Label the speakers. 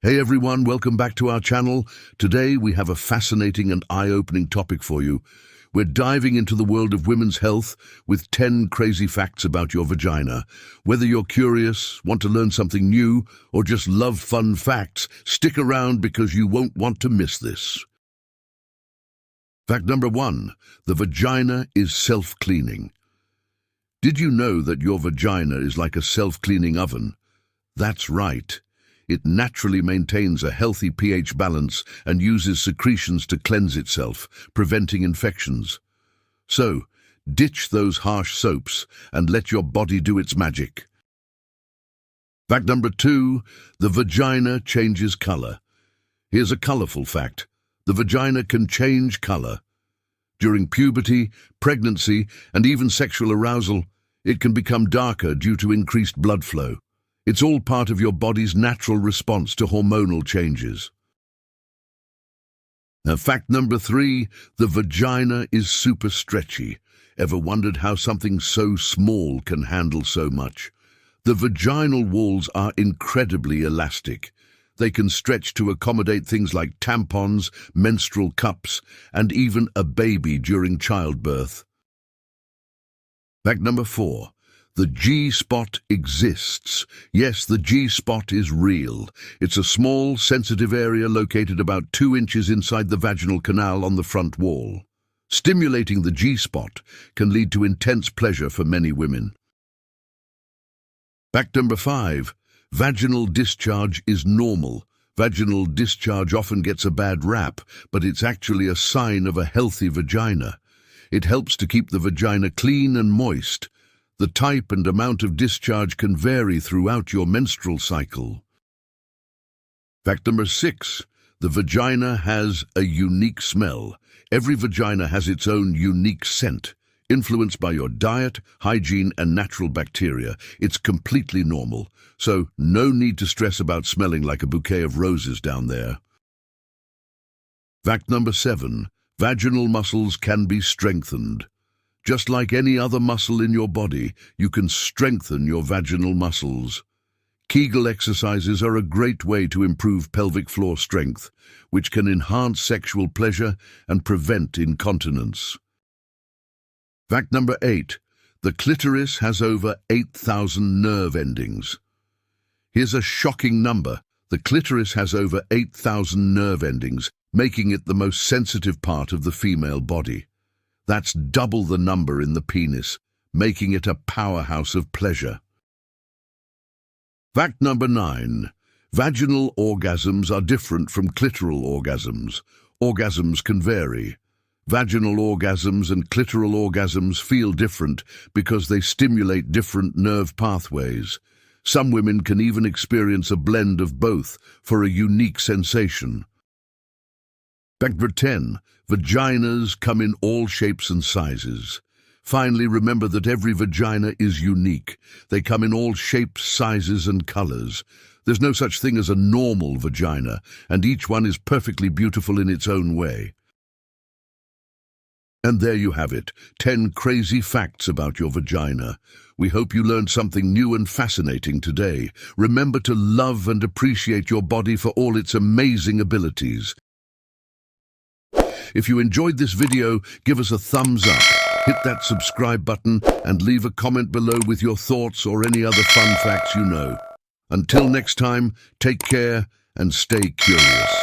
Speaker 1: Hey everyone, welcome back to our channel. Today we have a fascinating and eye-opening topic for you. We're diving into the world of women's health with 10 crazy facts about your vagina. Whether you're curious, want to learn something new, or just love fun facts, stick around because you won't want to miss this. Fact number 1. The vagina is self-cleaning. Did you know that your vagina is like a self-cleaning oven? That's right. It naturally maintains a healthy pH balance and uses secretions to cleanse itself, preventing infections. So, ditch those harsh soaps and let your body do its magic. Fact number 2, the vagina changes color. Here's a colorful fact. The vagina can change color. During puberty, pregnancy, and even sexual arousal, it can become darker due to increased blood flow. It's all part of your body's natural response to hormonal changes. Now, fact number 3, the vagina is super stretchy. Ever wondered how something so small can handle so much? The vaginal walls are incredibly elastic. They can stretch to accommodate things like tampons, menstrual cups, and even a baby during childbirth. Fact number 4. The G-spot exists. Yes, the G-spot is real. It's a small, sensitive area located about 2 inches inside the vaginal canal on the front wall. Stimulating the G-spot can lead to intense pleasure for many women. Fact number 5. Vaginal discharge is normal. Vaginal discharge often gets a bad rap, but it's actually a sign of a healthy vagina. It helps to keep the vagina clean and moist. The type and amount of discharge can vary throughout your menstrual cycle. Fact number 6. The vagina has a unique smell. Every vagina has its own unique scent. Influenced by your diet, hygiene, and natural bacteria, it's completely normal. So, no need to stress about smelling like a bouquet of roses down there. Fact number 7. Vaginal muscles can be strengthened. Just like any other muscle in your body, you can strengthen your vaginal muscles. Kegel exercises are a great way to improve pelvic floor strength, which can enhance sexual pleasure and prevent incontinence. Fact number 8. The clitoris has over 8,000 nerve endings. Here's a shocking number. The clitoris has over 8,000 nerve endings, making it the most sensitive part of the female body. That's double the number in the penis, making it a powerhouse of pleasure. Fact number 9. Vaginal orgasms are different from clitoral orgasms. Orgasms can vary. Vaginal orgasms and clitoral orgasms feel different because they stimulate different nerve pathways. Some women can even experience a blend of both for a unique sensation. Fact number 10. Vaginas come in all shapes and sizes. Finally, remember that every vagina is unique. They come in all shapes, sizes, and colors. There's no such thing as a normal vagina, and each one is perfectly beautiful in its own way. And there you have it, 10 crazy facts about your vagina. We hope you learned something new and fascinating today. Remember to love and appreciate your body for all its amazing abilities. If you enjoyed this video, give us a thumbs up, hit that subscribe button, and leave a comment below with your thoughts or any other fun facts you know. Until next time, take care and stay curious.